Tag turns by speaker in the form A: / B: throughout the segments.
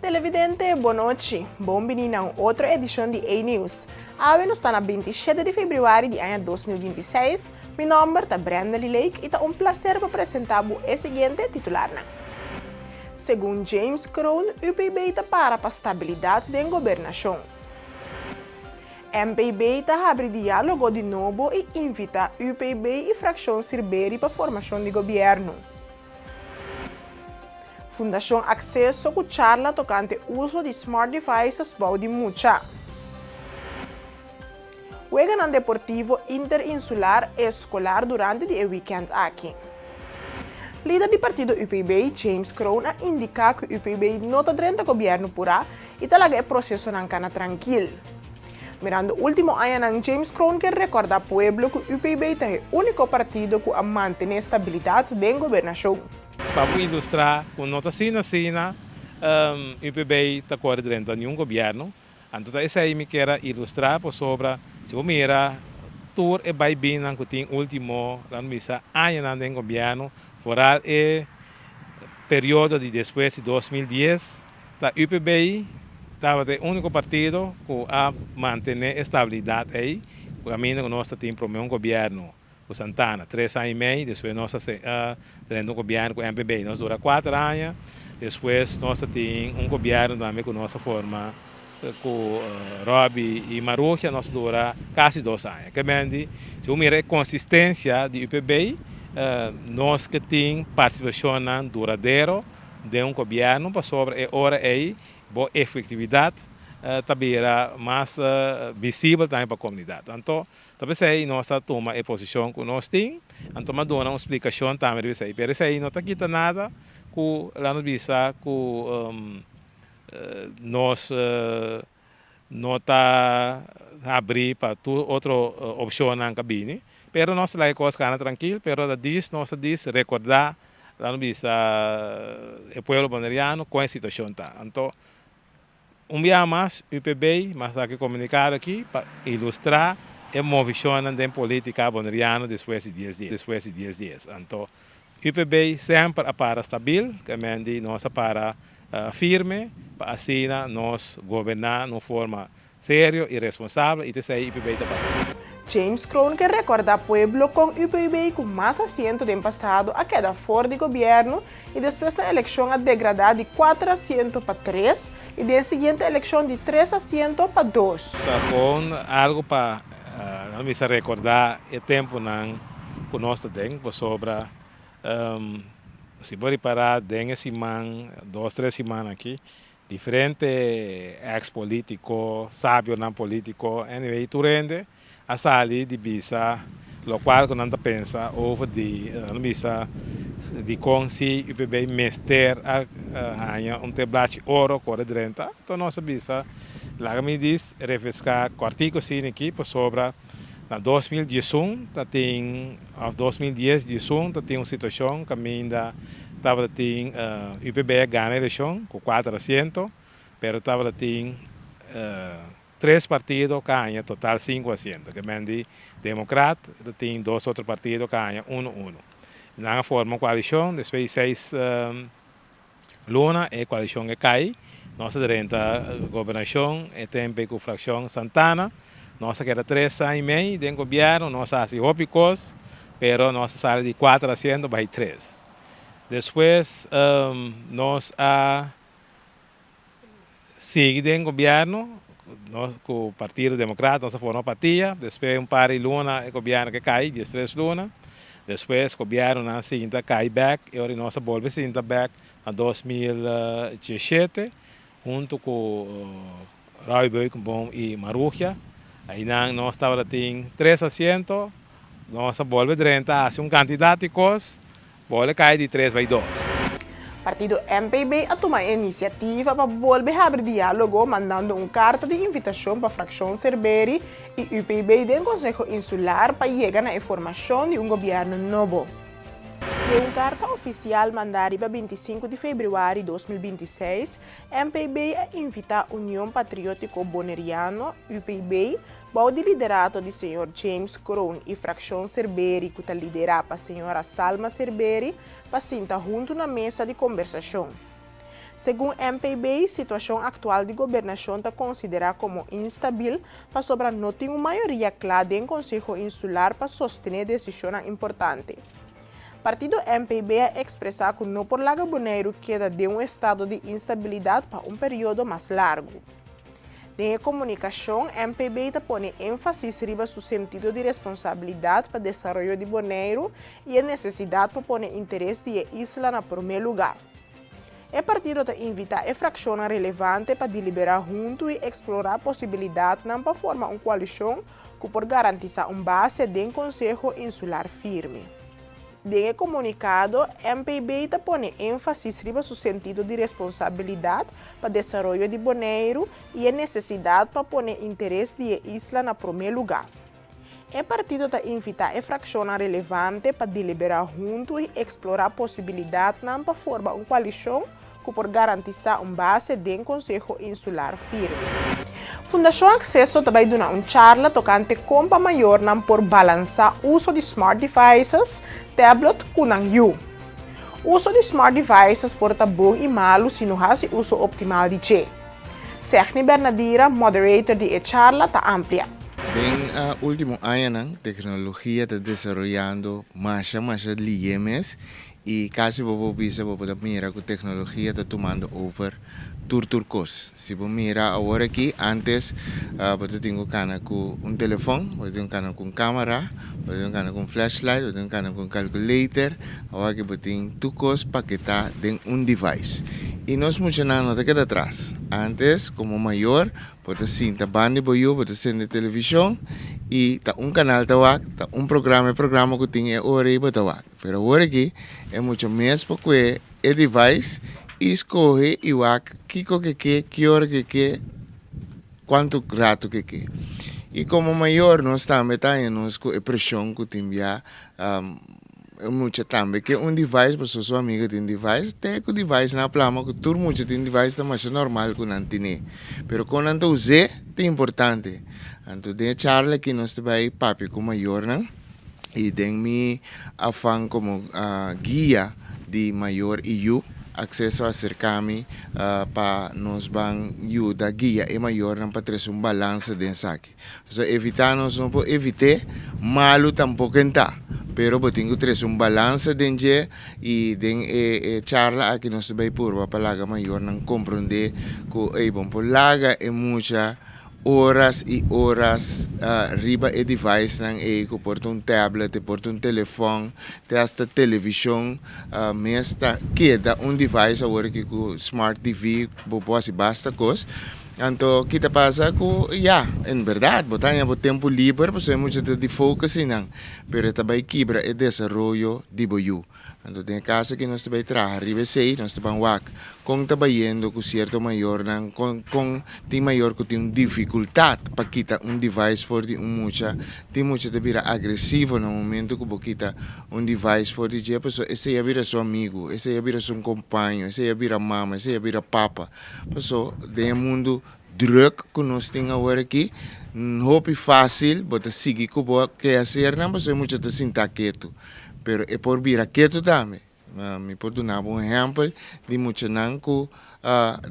A: Televidente, boa noite. Bem-vindo a outra edição de A-News. Hoje está na 27 de fevereiro de ano 2026. Meu nome é Brenda Lake e é um prazer apresentar o seguinte titular. Segundo James Crown, o UPB está para a estabilidade da governação. MPB está abre diálogo de novo e invita UPB e fração Cerberi para a formação de governo. Fundação Acesso com charla tocante uso de smart devices de mucha. Juegan deportivo interinsular escolar durante o weekend aqui. Líder do partido UPB, James Crown, indica que o UPB não está dentro do governo pura e está lá processo não cana tranquilo. Mirando o último ano, James Crown quer recordar ao povo que o UPB é o único partido que mantém a estabilidade da governação.
B: Para ilustrar, com nota sina, o UPB está dentro de um governo. Então, isso aí me quer ilustrar sobre se o mira tour e vai bem que tem último ano no governo, fora o período de depois de 2010, a UPB estava o único partido que mantém a estabilidade aí, o caminho que nós temos para um governo. O Santana, 3 anos e meio, depois nós temos um governo com o MPB, nós dura 4 anos, depois nós temos um governo também com nossa forma, com Robi e Maruja, nós dura quase 2 anos. Que mende, se eu a consistência do UPB, nós que temos participação duradoura de um governo para sobre a hora aí, boa efetividade, também era mais visível também para a comunidade. Então, talvez aí nós toma a posição que nós temos, então nós damos uma explicação também disso aí. Mas aí não está aqui nada que lá no bisa que nós não está abrir para outra opção na cabine. Mas nós lá é coisa cana tranquilo, mas nós diz recordar lá no bisa o povo boneriano com a situação tá. Então dia mais, o UPB, mas aqui comunicado aqui para ilustrar a movição da política boneriana depois de 10 dias. Então, o UPB sempre para estável, que nós para firme, para assim nós governar de forma séria e responsável, e isso aí o UPB está para.
A: James Crown quer recordar ao povo com o UPB com mais assento do passado a queda fora do governo e depois da eleição a degradar de 4 assentos para 3 e da seguinte eleição de 3 assentos para 2.
B: Está com algo para nos recordar o tempo que nós temos sobre se pode parar dengue semana, 2-3 semanas aqui, diferente ex-político, sábio não político, anyway, tu rende a sair de bisa, lo qual que não pensa over de consi o UPB mester a teblate ouro cor drenta, então nossa bisa lá me diz refrescar o artigo sim aqui para sobre na 2011 tem 2010 tem uma situação que ainda estava tem o UPB ganha a eleição com 4 assentos, pero estava tem 3 partidos ganham total 5 assentos, que mendi Democrata tem 2 outros partidos ganham 1-1. Na forma coalição, depois 6 luna e coalição que cai, nossa renta governação e tempo com fração Santana, nossa que era 3 anos e meio de governo, nossa assim ópicos, pero nossa sala de 4 assentos vai 3. Depois nós seguimos em governo, nós com o Partido Democrata, nós formamos partia, depois par de luna, o governo que cai, 13 luna, depois o governo na seguinte cai back, e agora nós voltamos seguinte back em 2017, junto com Raul Boicambom e Maruja, aí nós estávamos tem 3 assentos, nós voltamos a um candidato de cos, voltamos cair de 3 vai 2.
A: Partido MPB a tomar iniciativa para volver a abrir diálogo, mandando uma carta de invitação para a fração Cerberi e UPB do Conselho Insular para chegar na formação de um governo novo. De uma carta oficial mandada para 25 de fevereiro de 2026, MPB invita a União Patriótico Boneriano, UPB, para o liderado do Sr. James Crown e fração Cerberi, que está liderada para a Sra. Salma Cerberi, para sentar junto na mesa de conversação. Segundo MPB, a situação atual de governação está considerada como instável, para sobra não tem uma maioria clara em Conselho Insular para sostener decisão importante. Partido MPB a expressar que não por Laga Bonaire queda de estado de instabilidade para período mais largo. Na comunicação, MPB está põe ênfase sobre o sentido de responsabilidade para o desenvolvimento de Bonaire e a necessidade para pôr interesse de isla na primeiro lugar. O partido está invita a fração relevante para deliberar junto e explorar possibilidades para formar uma coalição que por garantizar base de Conselho Insular firme. Em comunicado, MPB está põe ênfase sobre o sentido de responsabilidade para o desenvolvimento de Bonaire e a necessidade para pôr interesse de isla na primeiro lugar. O partido está invita a fração relevante para deliberar junto e explorar possibilidades para formar uma coalição que por garantizar base de Conselho Insular firme. Fundação Accesso também dá uma charla tocante como maior por balançar o uso de smart devices, tablet com o uso de smart devices porta bom e malo se não há uso optimal de che. Sehni Bernadira, moderator de charla, está amplia.
C: En último año, tecnología está desarrollando más liemes y casi vos bisa vos mira que tecnología está tomando over turcos. Si vos mira ahora aquí, antes vos tengo cana con un teléfono, vos tengo cana con cámara, vos tengo cana con flashlight, vos tengo cana con calculator, ahora que vos tengo turcos para que está en un device. Y no es mucho nada, no te queda atrás. Antes, como mayor, pues cinta banda boyo, pues de televisión y ta un canal tawak, ta un programa que tiene hora y tawak. Pero ahora aquí es mucho más porque el device escoge y wak kiko que hora que cuánto rato que. Y como mayor no está metendo nos com pressão que tem já muito também que device para sua amiga tem device tem que device na plama que todo mundo tem device tá mais normal que não tem pero quando não usa é importante então de charla que nós vai papi como maior não e tem me afã como guia de maior EU accesso a cercami para nos van ayuda guia e maior não para ter balanço de saque so evitar nós não pode evitar malo tampoco entrar pero tenho que ter balanço dentro e den charla aqui nós vai por para laga maior não compreender que é bom por laga é muita horas e horas riba e device nang que porta tablet, porta telefone, testa televisão, mesta queda device agora que com smart TV, pode basta coisa. Então, kita passa que, em verdade, botando o tempo livre, porque é muito de foco, não. Pero também quebra o desenvolvimento de boiú. Então, tem caso que nós também trabalhamos, arriba sei, nós também wak, com trabalhando com certo maior, com tem maior que tem dificuldade para quitar device for de tem muito de vira agressivo no momento que você quita device for de dia, pessoa, esse é vira seu amigo, esse é vira seu companheiro, esse é vira mama, esse é vira papa, pessoa, tem mundo druk que nós temos agora aqui, não é fácil, bota seguir com o que é ser, não, pessoa, muito de sentar quieto. Pero é por vir quieto também. Me por dar exemplo de muito nanco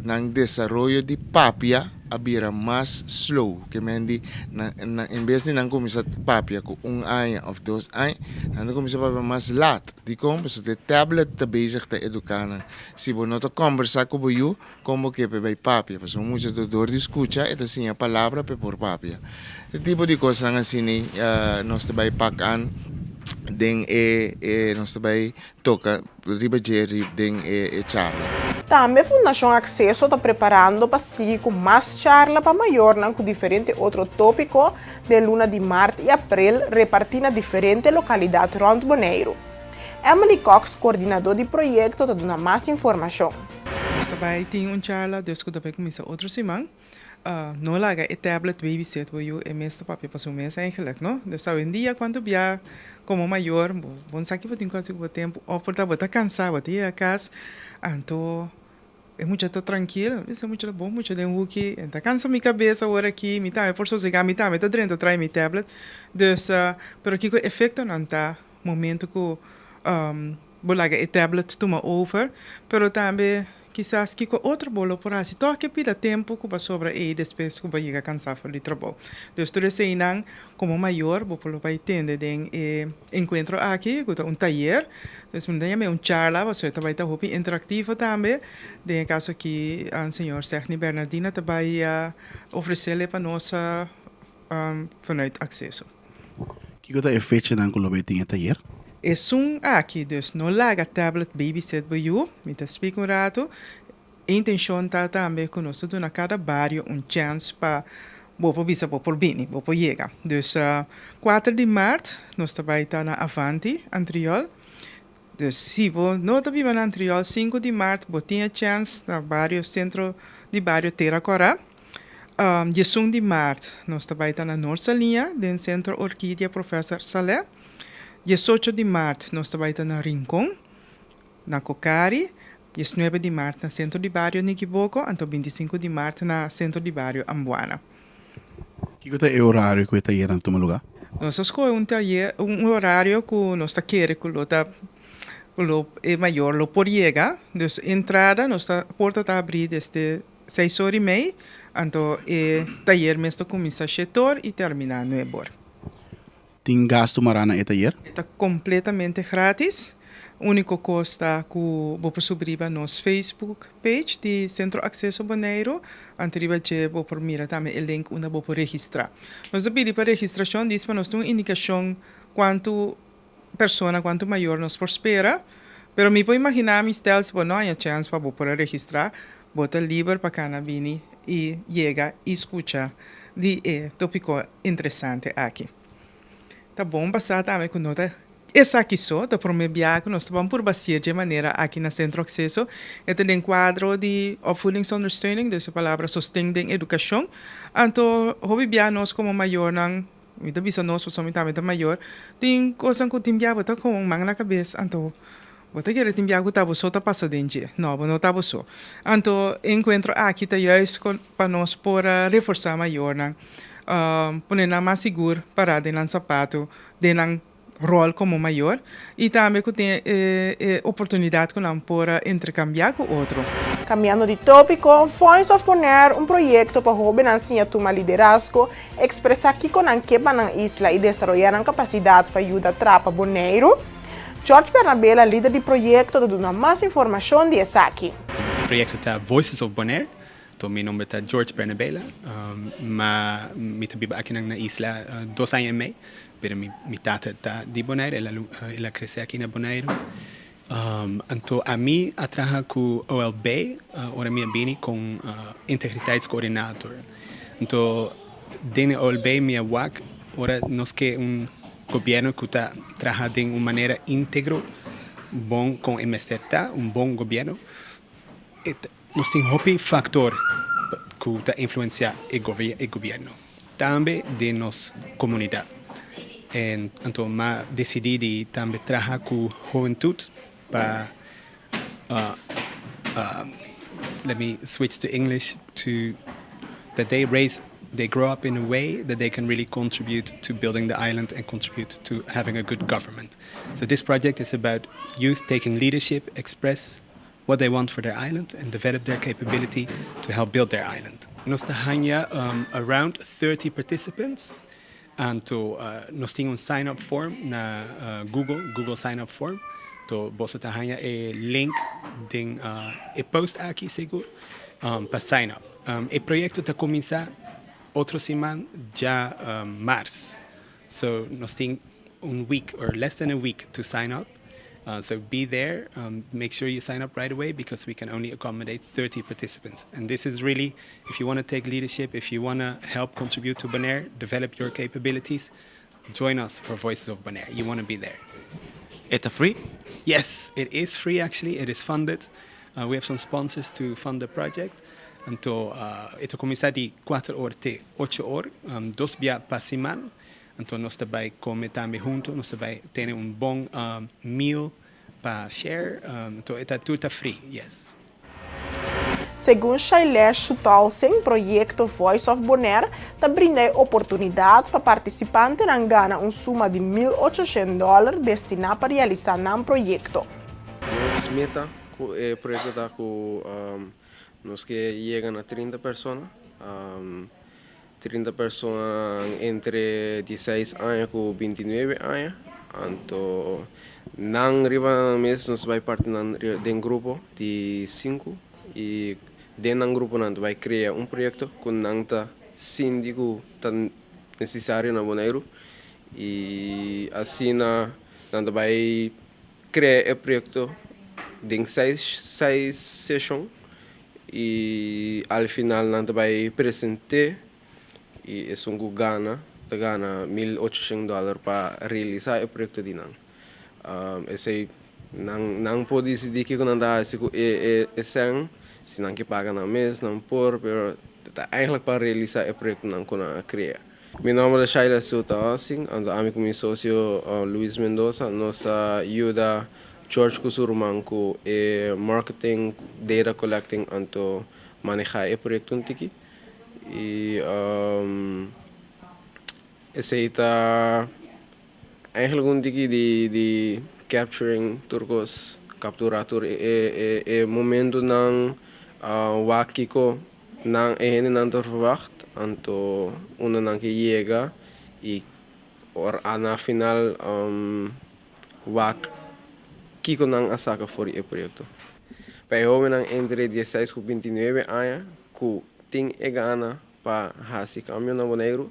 C: nang desenvolvimento de papia a vira mais slow que mendi em vez de não começar papia com ano ou 2 anos, não começar papia mais lat. De como se de tablet te bezig te educar. Se você não conversar com você, como que vai papia, porque muito dor de escuta é assim a palavra por papia. Esse tipo de coisa assim nós te vai pagar den nós também toca riba den charla.
A: Também a Fundação Accesso está preparando para seguir com mais charla para maior com diferentes outros tópicos de luna de março e abril repartindo em diferentes localidades rond Bonaire. Emily Cox, coordenador do projeto, está dando mais informação.
D: Nós também temos charla, Deus que também começa outra semana. No laga e tablet babysit wo eu é mesmo papi para o mês eigenlijk, não? Dus hoje em dia quando via como maior, bom sabe que tem quase o tempo, ou por estar cansado, botar ir a casa, então é muito tranquilo, isso é muito bom, muito de que então cansa minha cabeça agora aqui, me tá por sossegar, me tá dentro trai minha tablet, dus pero aqui o efeito não tá momento que bolaga e tablet toma over, pero também quizás que com outro bolo por assim, toque pila tempo que vai sobra e depois que vai chegar cansado de trabalho. Então, tu sei como maior, vou pelo vai entender den encontro aqui, que um taller, então me dá um charla, você vai estar hopi interativo também, de caso que a senhor Stephanie Bernardina vai oferecer para nós vanuit acesso.
E: Que coisa é feita na Colômbia taller?
D: É aqui, dus não larga tablet babysit para you, me tá explico rato. A intenção tá também que nós damos a cada barrio chance para vou visa por bini, vou chegar. Dus 4 de março nós também tá na Avanti, Antriol. Dus se você não tá vivendo na Antriol, 5 de março você tem a chance na barrio centro de barrio Terracora. 11 de março nós também tá na Norte Salinha, do centro Orquídea Professor Salé. 18 de março nós trabalhamos na Rincón, na Cocari. 19 de março na centro de barrio Niquiboco. E 25 de março na centro de barrio Ambuana.
E: Que coisa é o horário que o taller não toma lugar?
D: Nós escolhemos horário que nós queremos que é maior, lo por chegar. Então, entrada, nossa porta está aberta desde 6h30. Então, o taller mesmo começa às 7h e termina às 9h.
E: Tem gasto marana e taller?
D: Está completamente grátis. O único custa que vou subir a nosso Facebook page de Centro Acesso Bonaire. Anterior a vou por mirar também o link onde vou registrar. Nós pedimos para registração, diz para nós ter uma indicação quanto pessoa, quanto maior nos espera. Pero me pode imaginar, me estel, se não há chance para vou registrar, bota livre para cada vini e chega e escuta de tópico interessante aqui. Tá bom, passar também com nota. Essa aqui só, da primeira viagem, nós estamos por basear de maneira aqui na Centro Acesso. Este é um quadro de opvoedingsondersteuning, dus a palavra sustento educação. Então, hobby viagem nós como maior, me dá visa nós, somos também maior, tem coisa que tem viagem, com um manga na cabeça. Então, você quer ter viagem que só tá passando dentro? Não, não tá só. Então, encontro aqui tá justo para nós por reforçar maior, poner mais seguro para de sapato, de rol como maior e também que tem oportunidade que não pode intercambiar com outro.
A: Cambiando de tópico, Voice of Bonaire um projeto para jovens a tomar liderazgo, expressar que com anqueba na isla e desenvolver a capacidade para ajudar a trapa Bonaire. George Bernabela, líder do projeto, dá mais informação de essa aqui.
F: O projeto é Voices of Bonaire. Então, meu nome é George Bernabela, mas eu vivo aqui na isla 2 anos e meio. Pero mi tata está de Bonaire, ela cresceu aqui na Bonaire. Então, a mim atraja com o OLB, ora minha bini com integriteitscoördinator. Então, dentro do OLB, minha WAC, ora nós que governo que está trabalhando de uma maneira íntegra, bom com MST, bom governo. Nós temos um fator que está influenciando o governo. Também de nossa comunidade. Então, eu decidi de também trabalhar com a juventude para let me switch to English to that they grow up in a way that they can really contribute to building the island and contribute to having a good government. So this project is about youth taking leadership, express what they want for their island and develop their capability to help build their island. Nós temos around 30 participants. Então, nós temos sign-up form na Google sign-up form. Então, você tem o link de post aqui, seguro, para sign-up. O projeto está começando outra semana, já março. So, nós temos week or less than a week to sign up. So be there, make sure you sign up right away because we can only accommodate 30 participants. And this is really, if you want to take leadership, if you want to help contribute to Bonaire, develop your capabilities, join us for Voices of Bonaire. You want to be there.
G: It's free?
F: Yes, it is free actually. It is funded. We have some sponsors to fund the project. Então, ito começa de 4 horas até 8 horas, 2 dias por semana. Então, nós também comemos também juntos, nós também temos bom meal para share. Então, tudo está free, yes.
A: Segundo Shailesh Sutalsen, projeto Voice of Bonaire está brindando oportunidades para participantes que ganham suma de $1.800 destinada para realizar um projeto.
H: Nossa meta proyecto está con nos que llegan a 30 personas. 30 personas entre 16 anos com 29 anos. Então, nang riba mes nos vai partir de um grupo de 5 e dentro do grupo nós vai criar um projeto com nang ta síndico tan necessário na Bonaire e assim nós vai criar o projeto em 6 sessões e ao final nós vai apresentar e é um gana $1.800 para realizar o projeto de nang. Esse não pode decidir que quando anda se não que paga na mês não por, pero eigenlijk para realizar o projeto não quando cria. Meu nome é Shaila Souta Assim, ando amigo com meu sócio Luis Mendoza, nossa ajuda George Kusurman com marketing, data collecting, anto manejar o projeto aqui. E esse está eigenlijk um tiki de capturing turcos, capturar é momento não wakiko não é não verwacht, anto uma não que chega e na final wak kiko não a saca for o projeto. Para jovem não entre 16 e 29 anos, que tem gana para fazer caminho na Bonaire.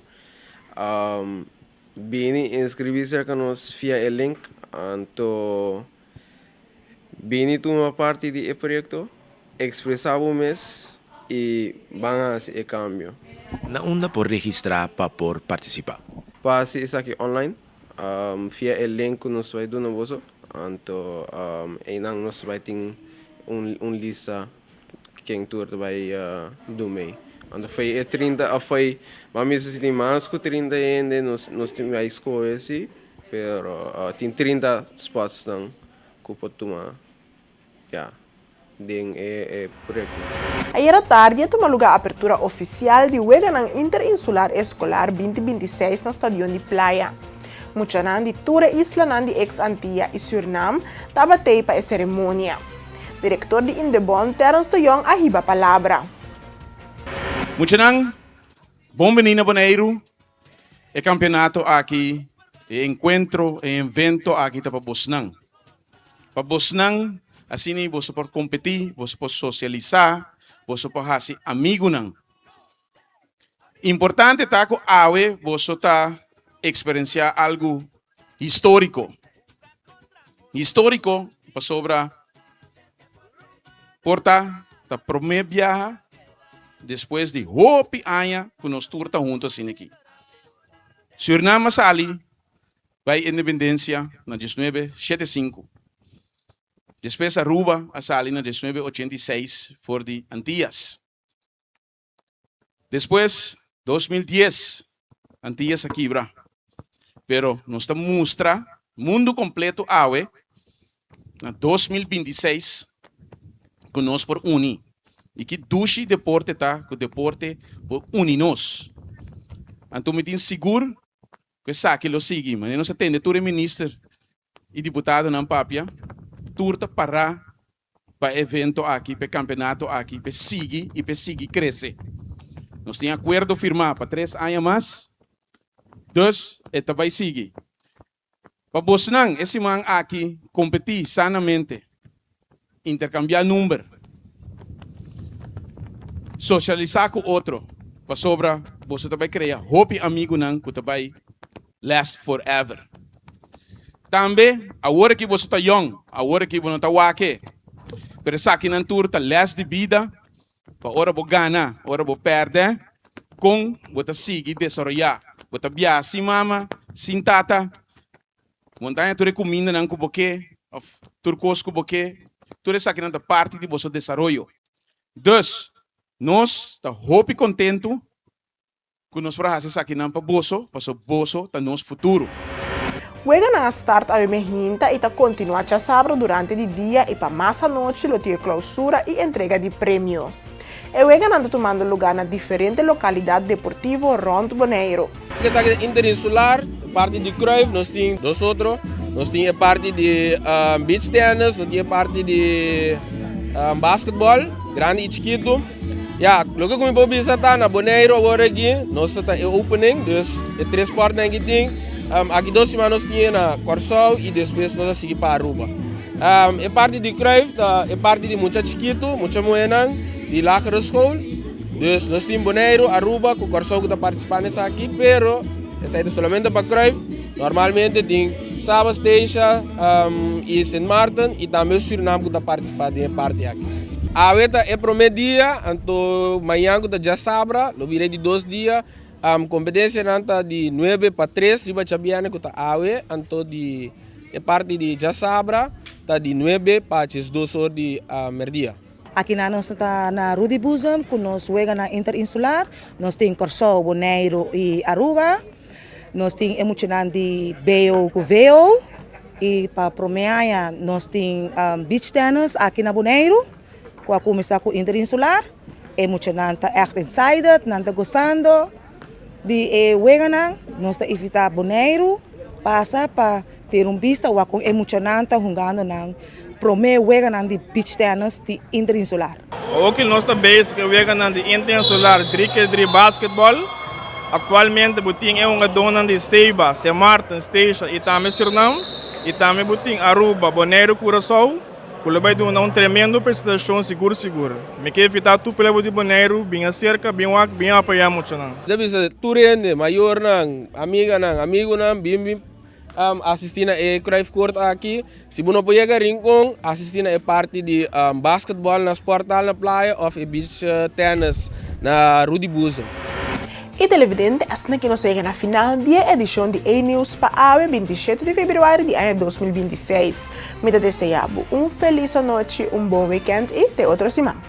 H: Bini inscrever-se conosco via o link, então Bini toma parte do projeto, expressar o mês e van a fazer o cambio.
G: Na onda por registrar para por participar.
H: Passe isso aqui online, via o link que nós vai dar no vosso, então não nós vai ter lista quem tu vai do meio. Ando foi 30 foi mas se tem mais que 30 ainda nós temos a escolha assim, pero tem 30 spots não que pode tomar den projeto.
A: Ayer à tarde tomou lugar a abertura oficial de Weganang Interinsular Escolar 2026 no Stadion de Playa. Muchanan de Tura Isla de ex-Antilha e Suriname tabatei para a cerimônia. Diretor de Indebon, Terence Toyong, arriba a palavra.
E: Muchanang, bom menino Bonaire, é campeonato aqui, é encontro, é evento aqui para Bosnang. Para Bosnang, assim você pode competir, você pode socializar, você pode fazer amigo nang. Importante tá que awe você tá experienciar algo histórico. Histórico para sobra porta tá primeiro viaja depois de hopi anos que nós turta juntos assim aqui. Suriname sali vai independência na 1975. Depois Aruba sali na 1986 for de Antillas. Depois 2010 Antillas a quebra. Pero nós estamos mostra mundo completo awe na 2026 que nós por unir. E que dushi deporte tá, que o deporte por unir-nos. Então me tem seguro que saque lo sigue, mas nós atende todo ministro e deputado na papia, turta para evento aqui, para campeonato aqui, para seguir e para seguir crescer. Nós temos acordo firmado para 3 anos mais, 2 eta vai seguir. Para Bosnang, esse man aqui competir sanamente, intercambiar número, socializar com outro, para sobra, você também criar hobby amigo não, que também last forever. Também, a hora que você está young, a hora que você não está wake, pero sa akin ang tour ta last de vida, para hora bo gana, hora bo perde, com bota sigi desarrollar, bota bia si mama, sin tata, montanha tu recomenda nang kuboke, of turcos kuboke, tu sa akin ang parte de vosso desarrollo. Dus, nós tá hope contento que nós para fazer aqui não para boso tá nosso futuro.
A: Juega na start a emergente e tá continua a sábado durante o dia e para mais à noite lo tinha clausura e entrega de prêmio. E juega anda tomando lugar na diferentes localidades deportivas rond Bonaire.
I: Essa aqui é interinsular, parte de Cruyff, nós temos dois outros, nós temos parte de beach tennis, nós temos parte de basketball, grande e chiquito. Ja, logo como eu bisa tá na Bonaire agora aqui, nós tá opening, dus é 3 portas aqui tem. Aqui 2 semanas tinha na Corsol e depois nós seguir para Aruba. É parte de Cruyff, é parte de muita chiquito, muita moena, de lagere school. Dus nós temos Bonaire, Aruba, com Corsol que está participando nessa aqui, pero essa é somente para Cruyff. Normalmente tem Saba Station e Saint Martin e também Suriname que está participando em parte aqui. A weta é promedia, então amanhã que já sabra, lo virei de 2 dias, competência nanta de 9 para 3, riba chabiane que tá awe, então de é parte de já sabra, tá de 9 para 2 horas de merdia.
J: Aqui nós está na Rudy Bosom, que nós jogamos na Interinsular, nós temos Corsol, Bonaire e Aruba, nós temos emocionante Beo com Veo, e para Promeaia nós temos beach tennis aqui na Bonaire. Qua começar com o Interinsular, é muito nanta echt excited, nanta gostando de weganang, nós está evitar Bonaire, passa para ter vista ou com emocionante jogando nang prome weganang de beach tennis de Interinsular.
K: Ook nós está basic weganang de Interinsular 3x3 basketball. Atualmente buting é dona de Seiba, Saint Martin Station e também Suriname, e também buting Aruba, Bonaire, Curaçao. Quando vai dar tremendo prestação seguro. Me quer evitar tudo pelo de Bonaire, bem cerca, bem apoiar muito não.
I: Deve ser turende, maior não, amigo não, bim assistir a Cruyff Court aqui. Se você não pode chegar rincon, assistir a parte de basketball na Sportal na praia ou beach tennis na Rudy Bosom.
A: E televidente, assim que nós chegamos na final da edição de A-News para a 27 de fevereiro de ano 2026. Me desejo feliz noite, bom weekend e até outra semana.